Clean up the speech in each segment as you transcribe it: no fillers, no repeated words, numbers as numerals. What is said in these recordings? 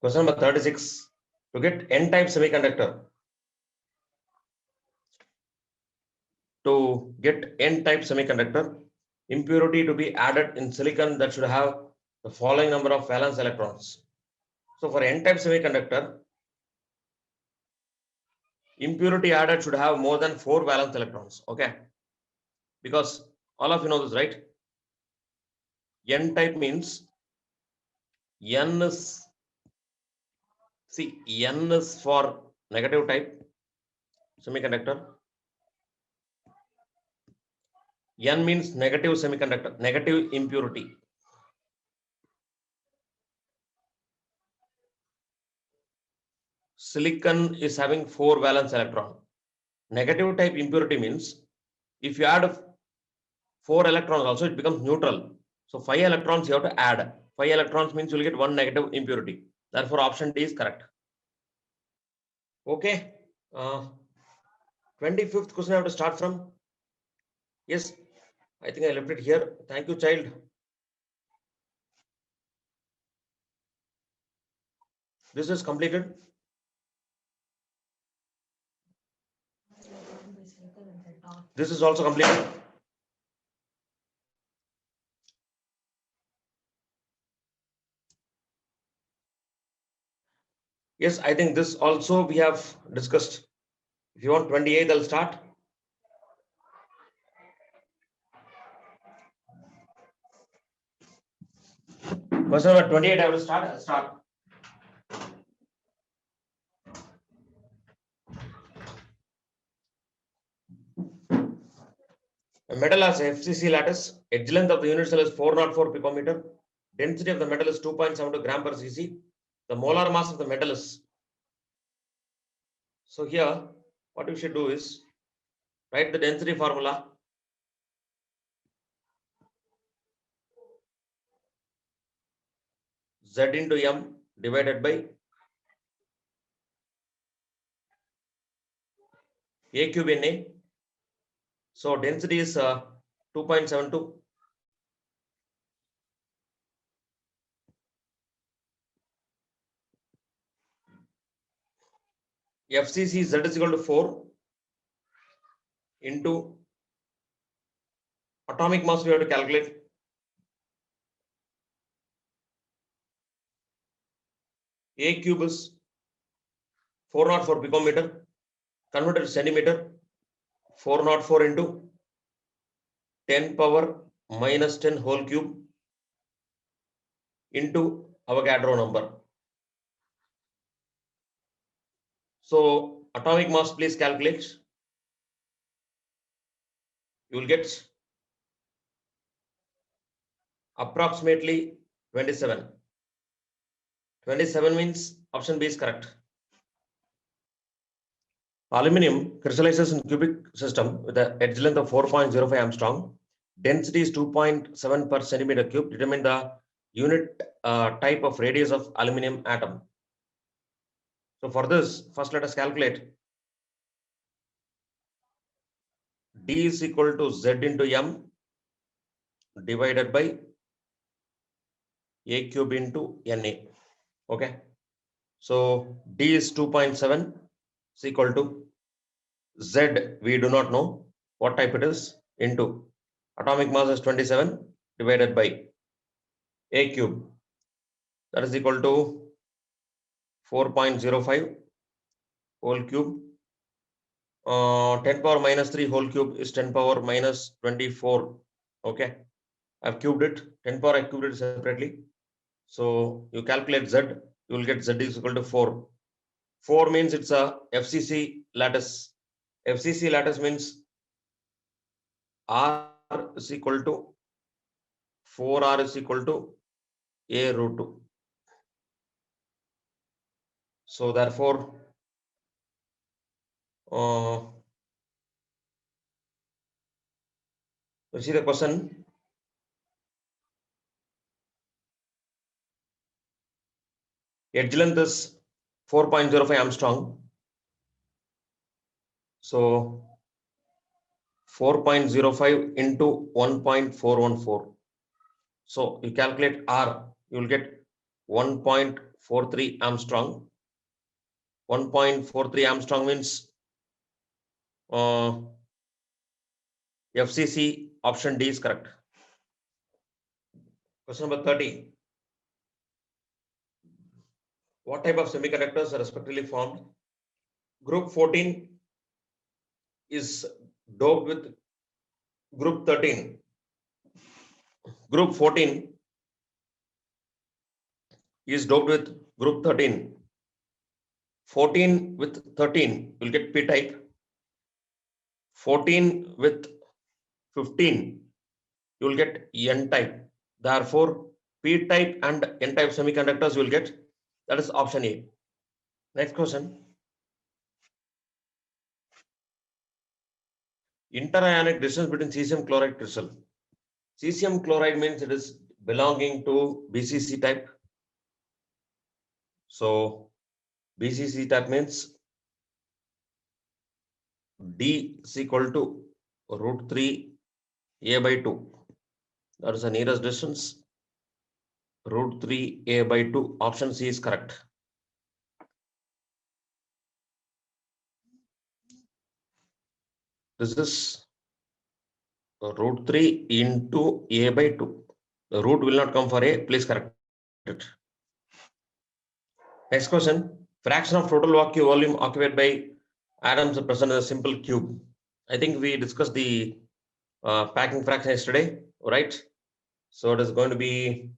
Question number 36. To get N-type semiconductor, impurity to be added in silicon that should have the following number of valence electrons. So for N-type semiconductor, impurity added should have more than 4 valence electrons. Okay, because all of you know this, right? N-type means N is for negative type semiconductor. N means negative semiconductor, negative impurity. Silicon is having 4 valence electron. Negative type impurity means if you add 4 electrons also, it becomes neutral. So 5 electrons you have to add. 5 electrons means you will get 1 negative impurity. Therefore, option D is correct. Okay. 25th question I have to start from. Yes, I think I left it here. Thank you, child. This is completed. This is also completed. Yes, I think this also we have discussed. If you want 28th, I'll start. Question number 28, I will start. I'll start. A metal has FCC lattice. Edge length of the unit cell is 404 picometer. Density of the metal is 2.72 gram per cc. The molar mass of the metal is. So here, what we should do is write the density formula. Z into M divided by A cube Na. So density is 2.72. FCC Z is equal to 4 into atomic mass we have to calculate. A cube is 404 picometer. Converted to centimeter. 404 into 10 power minus 10 whole cube into Avogadro number. So atomic mass, please calculate. You will get approximately 27. 27 means option B is correct. Aluminium crystallizes in cubic system with an edge length of 4.05 Armstrong. Density is 2.7 per centimeter cube. Determine the unit type of radius of aluminium atom. So for this, first let us calculate. D is equal to Z into M divided by A cube into Na. Okay. So D is 2.7 is equal to Z, we do not know what type it is, into atomic mass is 27 divided by A cube. That is equal to 4.05 whole cube. 10 power minus 3 whole cube is 10 power minus 24. Okay. I've cubed it. 10 power I cubed it separately. So you calculate Z, you will get Z is equal to 4. 4 means it's a FCC lattice. FCC lattice means R is equal to 4R is equal to A root 2. So therefore, you see the question. Edge length is 4.05 Armstrong. So 4.05 into 1.414. So you calculate R, you will get 1.414 1.43 Armstrong. 1.43 Armstrong means FCC option D is correct. Question number 30. What type of semiconductors are respectively formed? Group 14 is doped with group 13. Group 14 is doped with group 13. 14 with 13 will get P type. 14 with 15 you will get N type. Therefore, P type and N type semiconductors you will get. That is option A. Next question. Interionic distance between cesium chloride crystal. Cesium chloride means it is belonging to BCC type. So BCC type means D is equal to root 3 A by 2. That is the nearest distance. Root 3 A by 2. Option C is correct. This is root 3 into A by 2. The root will not come for A. Please correct it. Next question. Fraction of total vacuum volume occupied by atoms are present in a simple cube. I think we discussed the packing fraction yesterday, right? So it is going to be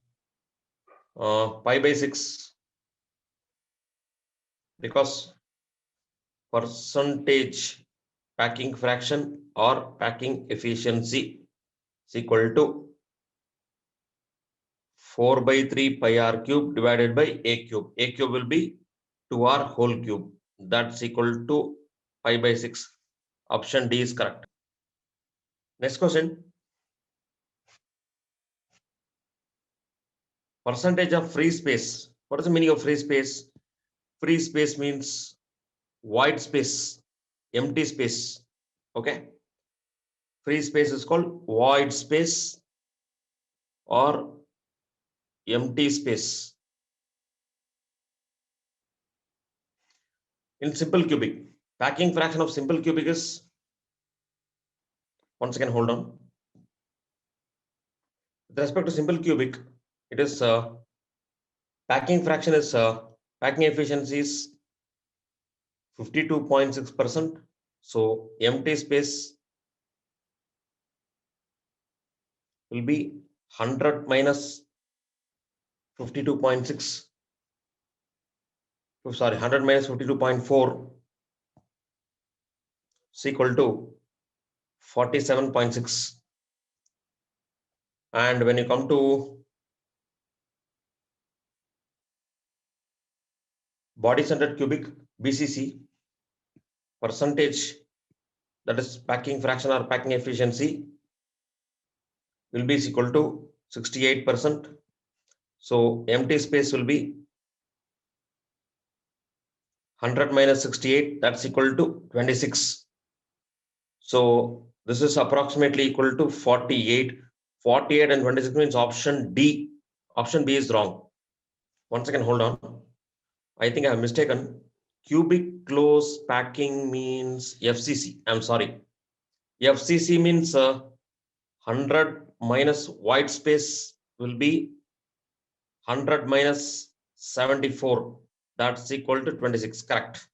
pi by 6 because percentage packing fraction or packing efficiency is equal to 4 by 3 pi r cube divided by a cube. A cube will be 2r whole cube. That's equal to pi by 6. Option D is correct. Next question. Percentage of free space. What is the meaning of free space? Free space means void space, empty space. Okay. Free space is called void space or empty space. In simple cubic, packing fraction of simple cubic is, once again, hold on. With respect to simple cubic, it is packing fraction is packing efficiency is 52.6%. So empty space will be 100 minus 52.6. Sorry, 100 minus 52.4 is equal to 47.6. And when you come to body centered cubic BCC, percentage, that is packing fraction or packing efficiency, will be equal to 68%. So empty space will be 100 minus 68, that's equal to 26. So this is approximately equal to 48. 48 and 26 means option D. Option B is wrong. Once again, hold on. I think I have mistaken. Cubic close packing means FCC. I'm sorry. FCC means 100 minus white space will be 100 minus 74. That's equal to 26. Correct.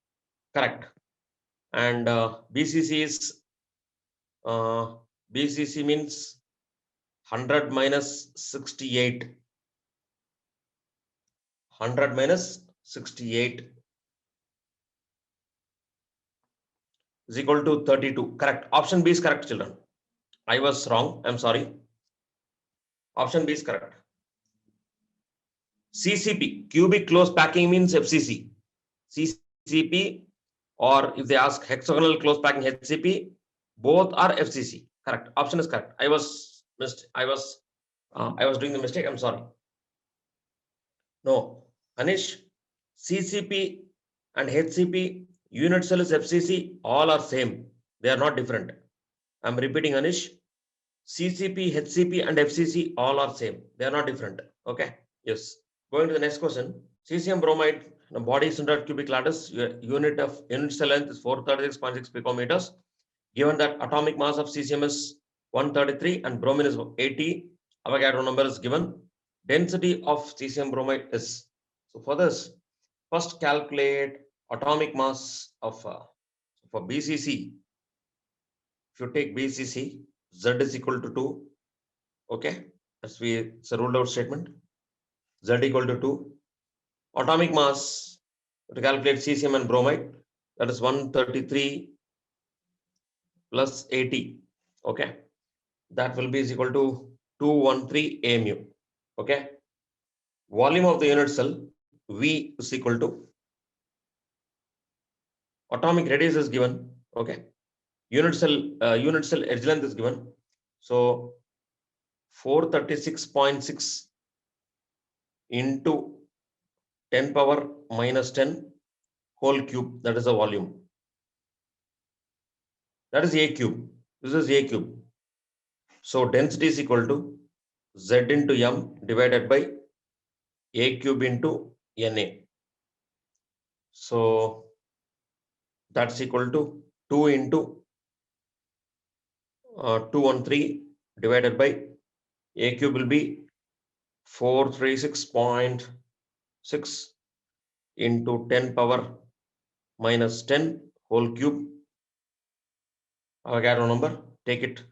Correct. And BCC is BCC means 100 minus 68. 100 minus 68 is equal to 32. Correct. Option B is correct, children. I was wrong. I'm sorry. Option B is correct. CCP, cubic close packing means FCC. CCP, or if they ask hexagonal close packing HCP, both are FCC. Correct. Option is correct. I was doing the mistake. I'm sorry. No, Anish, CCP and HCP, unit cell is FCC, all are same. They are not different. I'm repeating, Anish. CCP, HCP and FCC all are same. They are not different. Okay. Yes. Going to the next question. Cesium bromide, the body is 100 cubic lattice, unit cell length is 436.6 picometers. Given that atomic mass of cesium is 133 and bromine is 80, Avogadro number is given. Density of cesium bromide is. So for this, first calculate atomic mass of for BCC. If you take BCC, Z is equal to 2. Okay, it's a ruled out statement. Z equal to 2. Atomic mass to calculate cesium and bromide, that is 133 plus 80. Okay, that will be is equal to 213 AMU. Okay, volume of the unit cell V is equal to atomic radius is given. Okay, unit cell edge length is given. So 436.6 into 10 power minus 10 whole cube, that is the volume. That is A cube. This is A cube. So density is equal to Z into M divided by A cube into Na. So that's equal to 2 into 213 divided by A cube will be 436.6 into 10 power minus 10 whole cube. Avogadro number, take it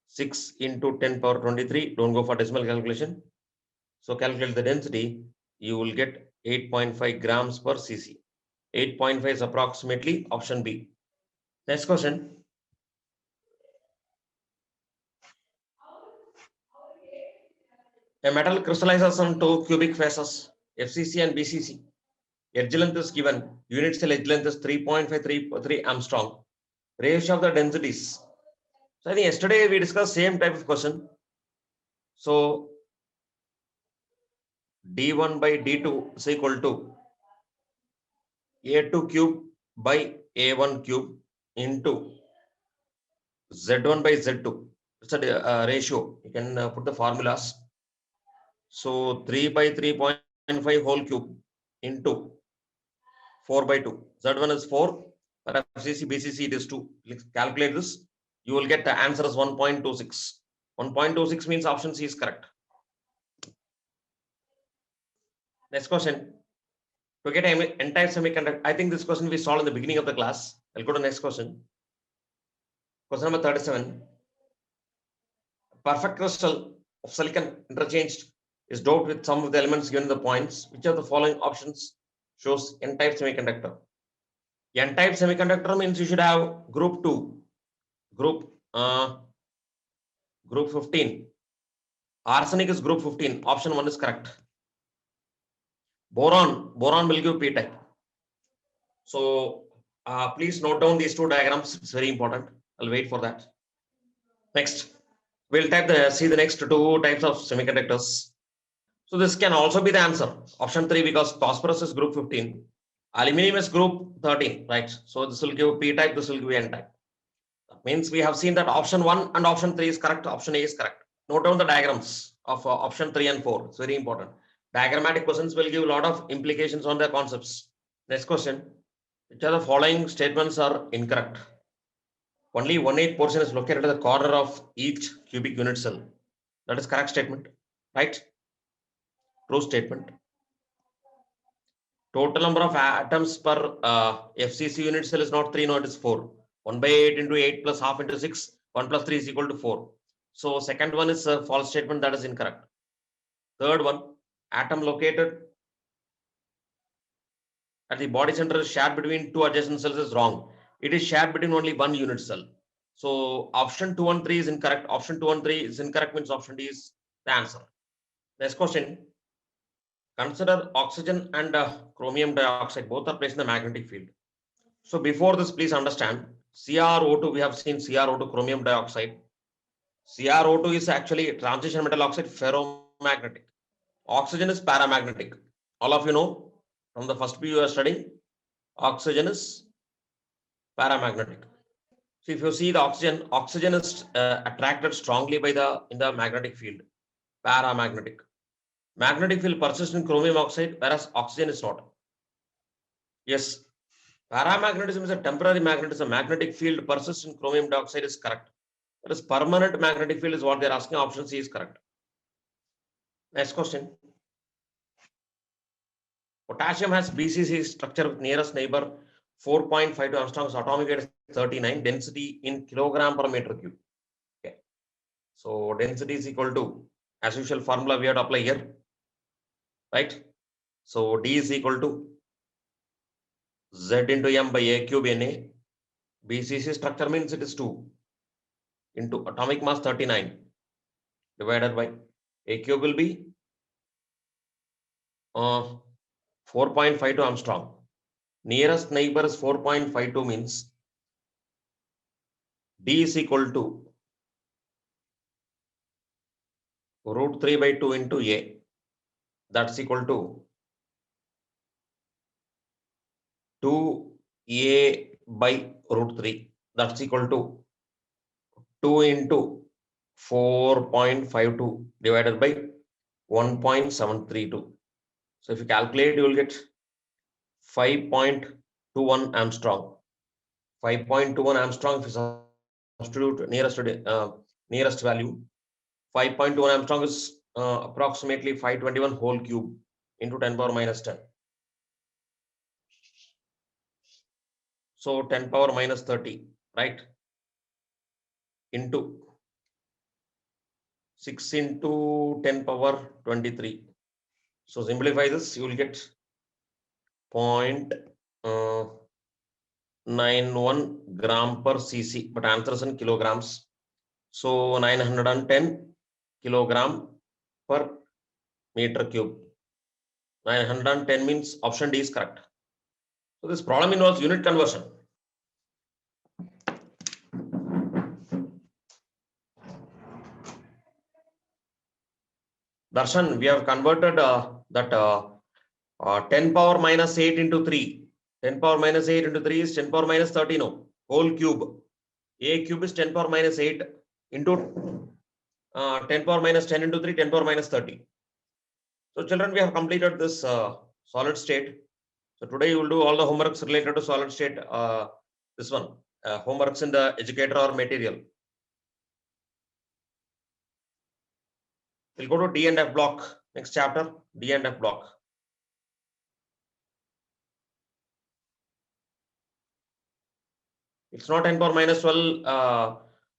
6 into 10 power 23. Don't go for decimal calculation. So calculate the density. You will get 8.5 grams per cc. 8.5 is approximately option B. Next question. A metal crystallizes on two cubic faces, FCC and BCC. Edge length is given. Unit cell edge length is 3.533 Armstrong. Ratio of the densities. So I think yesterday we discussed same type of question. So D1 by D2 is equal to A2 cube by A1 cube into Z1 by Z2. It's a ratio. You can put the formulas. So 3 by 3.5 whole cube into 4 by 2. Z1 is 4. For FCC, BCC it is 2. Calculate this. You will get the answer is 1.26. 1.26 means option C is correct. Next question. To get an entire semiconductor, I think this question we solved in the beginning of the class. I'll go to the next question. Question number 37. Perfect crystal of silicon interchanged is doped with some of the elements given the points. Which of the following options shows N-type semiconductor? N-type semiconductor means you should have group 2, group 15. Arsenic is group 15. Option 1 is correct. Boron will give P-type. So please note down these two diagrams. It's very important. I'll wait for that. Next, we'll see the next two types of semiconductors. So this can also be the answer. Option 3, because phosphorus is group 15. Aluminum is group 13, right? So this will give P-type, this will give N-type. That means we have seen that option 1 and option 3 is correct. Option A is correct. Note down the diagrams of option 3 and 4. It's very important. Diagrammatic questions will give a lot of implications on the concepts. Next question. Which of the following statements are incorrect? Only 1/8 portion is located at the corner of each cubic unit cell. That is correct statement, right? True statement. Total number of atoms per FCC unit cell is not 3, no, it is 4. 1 by 8 into 8 plus half into 6, 1 plus 3 is equal to 4. So second one is a false statement, that is incorrect. Third one, atom located at the body center is shared between two adjacent cells is wrong. It is shared between only one unit cell. So option 2 and 3 is incorrect. Option 2 and 3 is incorrect means option D is the answer. Next question. Consider oxygen and chromium dioxide, both are placed in the magnetic field. So before this, please understand CrO2, we have seen CrO2, chromium dioxide. CrO2 is actually transition metal oxide, ferromagnetic. Oxygen is paramagnetic. All of you know from the first PU you are studying, oxygen is paramagnetic. So if you see the oxygen is attracted strongly by in the magnetic field, paramagnetic. Magnetic field persists in chromium oxide, whereas oxygen is not. Yes, paramagnetism is a temporary magnetism. Magnetic field persists in chromium dioxide is correct. Whereas permanent magnetic field is what they're asking. Option C is correct. Next question. Potassium has BCC structure with nearest neighbor 4.52 angstroms, atomic weight is 39, density in kilogram per meter cube. Okay. So density is equal to, as usual, formula we have to apply here, right? So D is equal to Z into M by A cube Na. BCC structure means it is 2 into atomic mass 39 divided by A cube will be 4.52 Armstrong. Nearest neighbor is 4.52 means D is equal to root 3 by 2 into A. That's equal to 2A by root 3. That's equal to 2 into 4.52 divided by 1.732. So if you calculate, you will get 5.21 Armstrong. 5.21 Armstrong if you substitute nearest value. 5.21 Armstrong is approximately 521 whole cube into 10 power minus 10. So 10 power minus 30, right? Into 6 into 10 power 23. So simplify this, you will get 0.91 gram per cc, but answer is in kilograms. So 910 kilogram per meter cube. 910 means option D is correct. So this problem involves unit conversion. Darshan, we have converted that 10 power minus 8 into 3. 10 power minus 8 into 3 is 10 power minus 30, no, whole cube. A cube is 10 power minus 8 into 10 power minus 10 into 3, 10 power minus 30. So children, we have completed this solid state. So today you will do all the homeworks related to solid state. This one, homeworks in the educator or material. We'll go to D and F block. Next chapter, D and F block. It's not 10 power minus 12,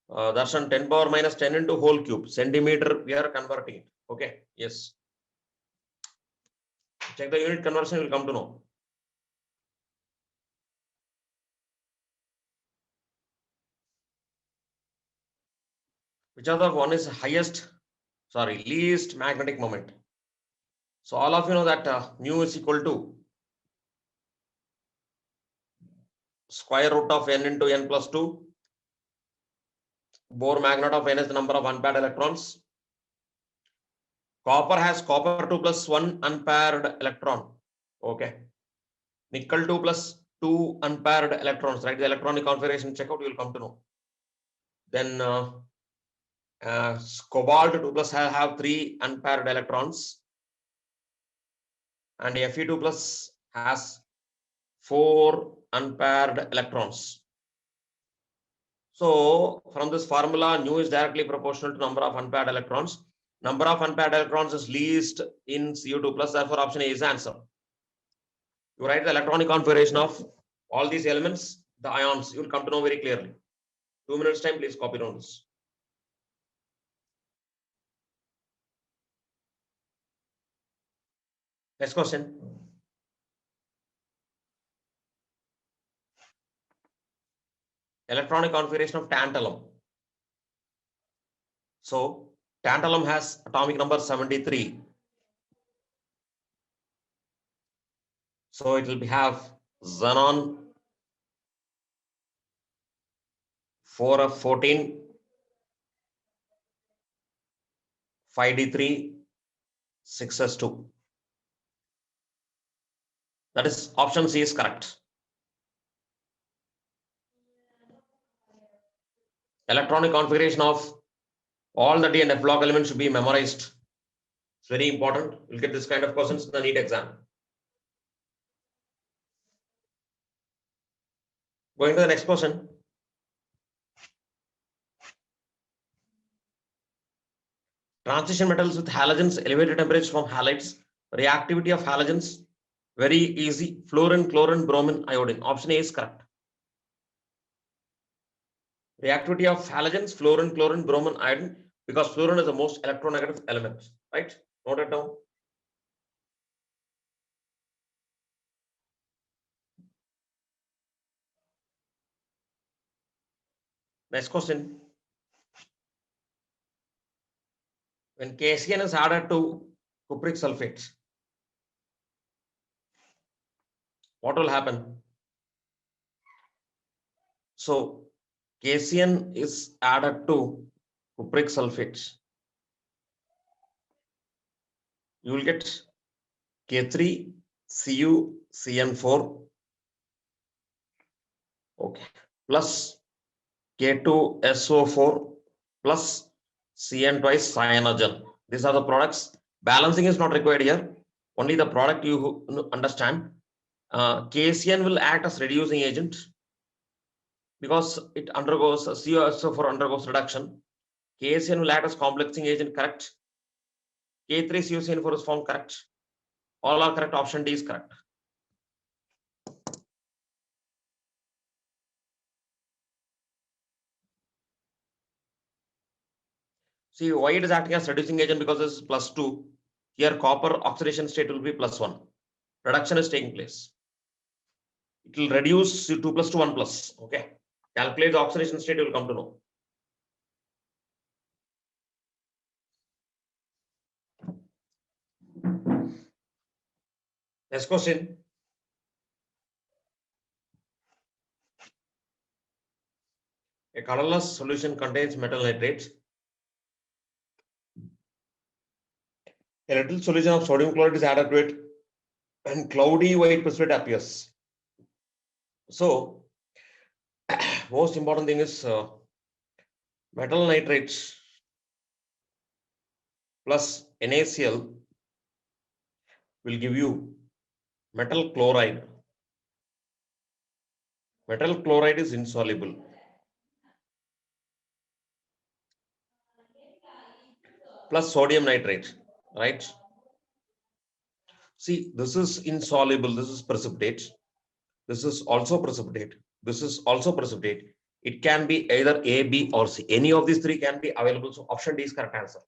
Darshan, 10 power minus 10 into whole cube. Centimeter, we are converting it. Okay, yes. Check the unit conversion, you will come to know. Which of the one is least magnetic moment? So all of you know that mu is equal to square root of n into n plus 2. Bohr magnet of n is the number of unpaired electrons. Copper has copper 2 plus 1 unpaired electron. Okay. Nickel 2 plus 2 unpaired electrons, right? The electronic configuration check out, you will come to know. Then cobalt 2 plus have 3 unpaired electrons. And Fe2 plus has 4 unpaired electrons. So from this formula, nu is directly proportional to number of unpaired electrons. Number of unpaired electrons is least in CO2 plus, therefore option A is the answer. You write the electronic configuration of all these elements, the ions, you will come to know very clearly. 2 minutes time, please copy down this. Next question. Electronic configuration of tantalum. So tantalum has atomic number 73. So it will have xenon 4f14, 5d3, 6s2. That is option C is correct. Electronic configuration of all the D and F block elements should be memorized. It's very important. You'll get this kind of questions in the NEET exam. Going to the next question. Transition metals with halogens, elevated temperatures from halides. Reactivity of halogens, very easy. Fluorine, chlorine, bromine, iodine. Option A is correct. Reactivity of halogens, fluorine, chlorine, bromine, iodine, because fluorine is the most electronegative element, right? Note it down. Next question. When KCN is added to cupric sulfate, what will happen? So KCN is added to cupric sulfate. You will get K3CuCN4, okay, plus K2SO4 plus Cn twice cyanogen. These are the products. Balancing is not required here. Only the product you understand. KCN will act as reducing agent because it undergoes CuSO4 undergoes reduction. KCN will act as complexing agent, correct. K3CuCN4 is formed, correct. All are correct. Option D is correct. See why it is acting as reducing agent, because this is +2. Here copper oxidation state will be +1. Reduction is taking place. It will reduce 2 plus to 1 plus. Okay. Calculate the oxidation state, you will come to know. Next question. A colorless solution contains metal nitrate. A little solution of sodium chloride is added to it and cloudy white precipitate appears. So, most important thing is metal nitrates plus NaCl will give you metal chloride. Metal chloride is insoluble. Plus sodium nitrate, right? See, this is insoluble, this is precipitate. This is also precipitate. This is also precipitate. It can be either A, B, or C. Any of these three can be available. So option D is correct answer.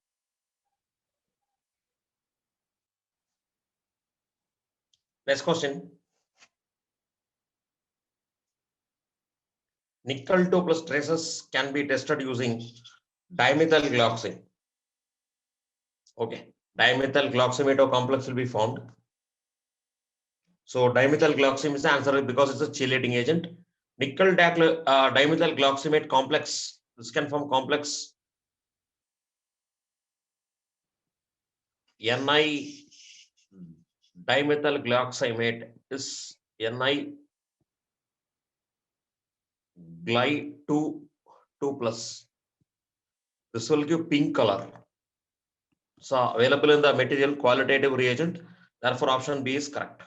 Next question. Nickel 2 plus traces can be tested using dimethylglyoxime. Okay. Dimethylglyoximate complex will be formed. So dimethylglyoxime is the answer because it's a chelating agent. Nickel dimethylglyoximate complex. This can form complex Ni dimethylglyoximate is Ni gly 2 plus. This will give pink color. So available in the material qualitative reagent. Therefore, option B is correct.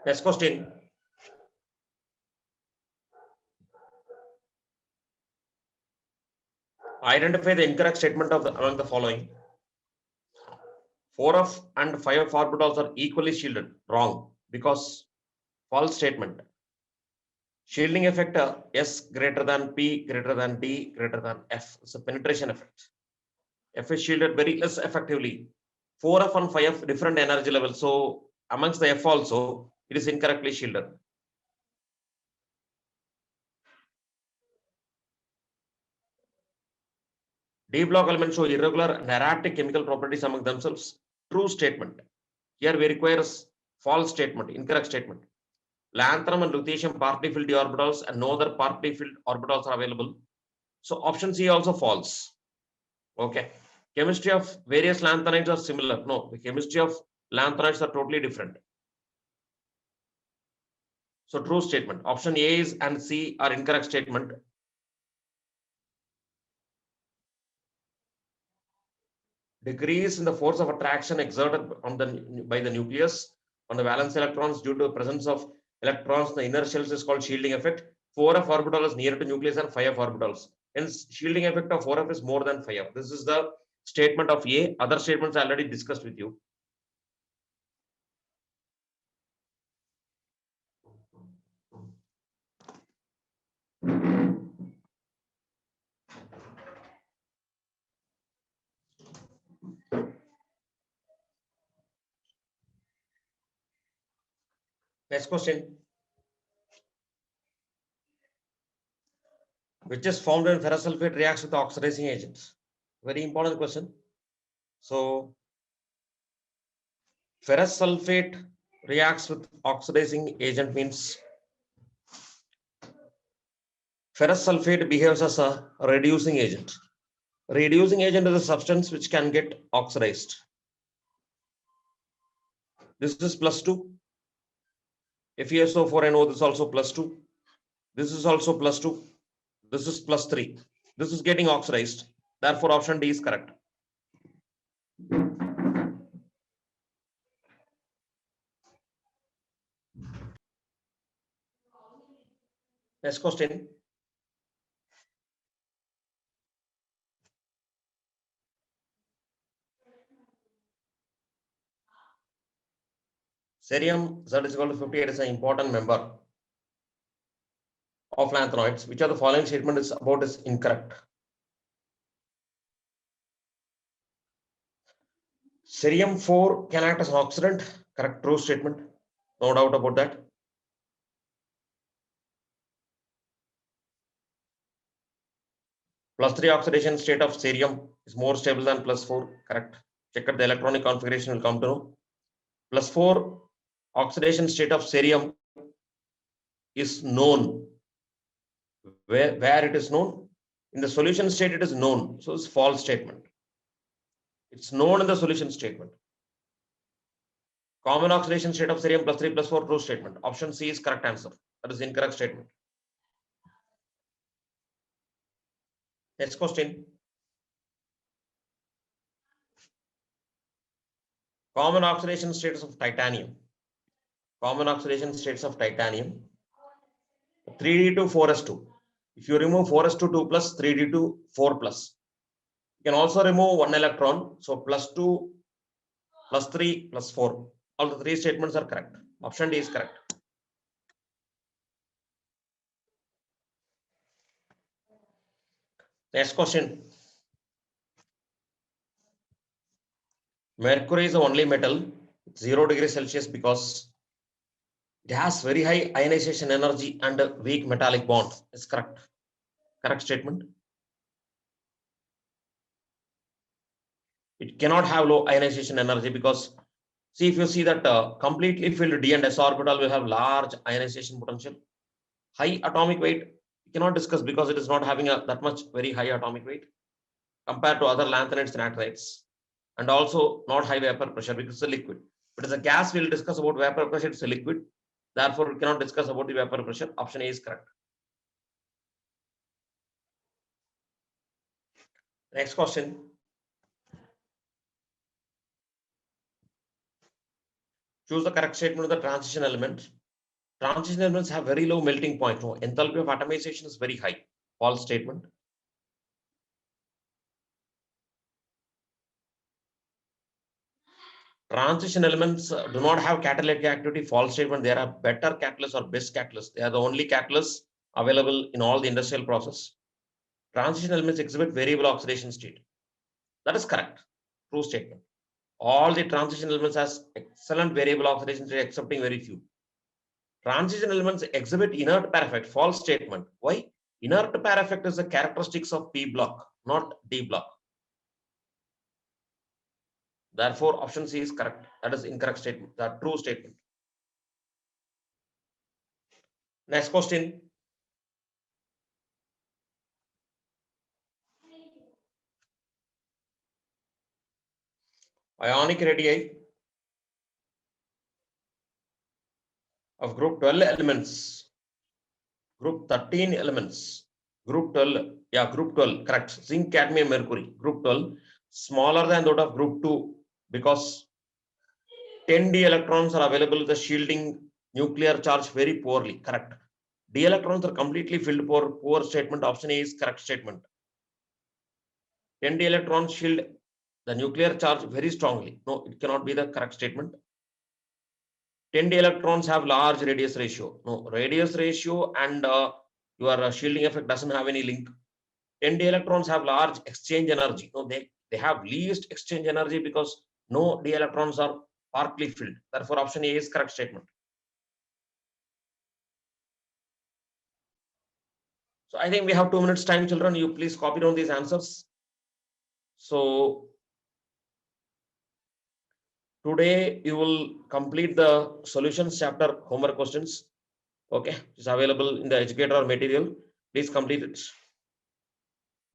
Next question. Identify the incorrect statement of among the following. 4f and 5f orbitals are equally shielded. Wrong, because false statement. Shielding effect S greater than P greater than D greater than F. It's a penetration effect. F is shielded very less effectively. 4f and 5f different energy levels. So amongst the F also, it is incorrectly shielded. D block elements show irregular and erratic chemical properties among themselves. True statement. Here we require false statement, incorrect statement. Lanthanum and lutetium partly filled d orbitals and no other partly filled orbitals are available. So option C also false. Okay. Chemistry of various lanthanides are similar. No, the chemistry of lanthanides are totally different. So true statement. Option A is and C are incorrect statement. decrease in the force of attraction exerted on by the nucleus on the valence electrons due to the presence of electrons in the inner shells is called shielding effect. 4f orbital is nearer to nucleus than 5f orbitals. Hence, shielding effect of 4f is more than 5f. This is the statement of A. Other statements I already discussed with you. Next question. Which is formed when ferrous sulfate reacts with oxidizing agents? Very important question. So, ferrous sulfate reacts with oxidizing agent means ferrous sulfate behaves as a reducing agent. Reducing agent is a substance which can get oxidized. This is +2. FeSO4NO, this is also +2. This is also +2. This is +3. This is getting oxidized. Therefore, option D is correct. Next question. Cerium Z is equal to 58 is an important member of lanthanoids. Which of the following statement is about is incorrect? Cerium 4 can act as an oxidant. Correct, true statement. No doubt about that. +3 oxidation state of cerium is more stable than +4. Correct. Check out the electronic configuration will come to know. +4 oxidation state of cerium is known. Where it is known? In the solution state, it is known. So it's false statement. It's known in the solution statement. Common oxidation state of cerium +3 +4 true statement. Option C is correct answer. That is incorrect statement. Next question. Common oxidation states of titanium. Common oxidation states of titanium. 3d2 4s2. If you remove 4s2 2 plus, 3d2 4 plus. You can also remove one electron. So +2, +3, +4. All the three statements are correct. Option D is correct. Next question. Mercury is the only metal 0 degrees Celsius because it has very high ionization energy and a weak metallic bond. Is correct. Correct statement. It cannot have low ionization energy because, see, if you see that completely filled d and s orbital will have large ionization potential. High atomic weight we cannot discuss because it is not having that much very high atomic weight compared to other lanthanides and actinides, and also not high vapor pressure because it's a liquid. But as a gas, we'll discuss about vapor pressure. It's a liquid. Therefore, we cannot discuss about the vapor pressure. Option A is correct. Next question. Choose the correct statement of the transition element. Transition elements have very low melting point. No, enthalpy of atomization is very high. False statement. Transition elements do not have catalytic activity. False statement. They are better catalysts or best catalysts. They are the only catalysts available in all the industrial process. Transition elements exhibit variable oxidation state. That is correct. True statement. All the transition elements has excellent variable oxidation state, excepting very few. Transition elements exhibit inert pair effect. False statement. Why? Inert pair effect is the characteristics of P block, not D block. Therefore, option C is correct. That is incorrect statement. That true statement. Next question. Ionic radii of group 12 elements, group 13 elements, group 12, yeah, group 12, correct. Zinc, cadmium, mercury, group 12. smaller than that of group 2 because 10d electrons are available, the shielding nuclear charge very poorly. Correct. D electrons are completely filled. Poor statement. Option A is correct statement. 10d electrons shield the nuclear charge very strongly. No, it cannot be the correct statement. 10d electrons have large radius ratio. No, radius ratio and your shielding effect doesn't have any link. 10d electrons have large exchange energy. No, they have least exchange energy because no d electrons are partly filled. Therefore, option A is correct statement. So I think we have 2 minutes time, children. You please copy down these answers. So today you will complete the solutions chapter homework questions. Okay, it's available in the educator material. Please complete it.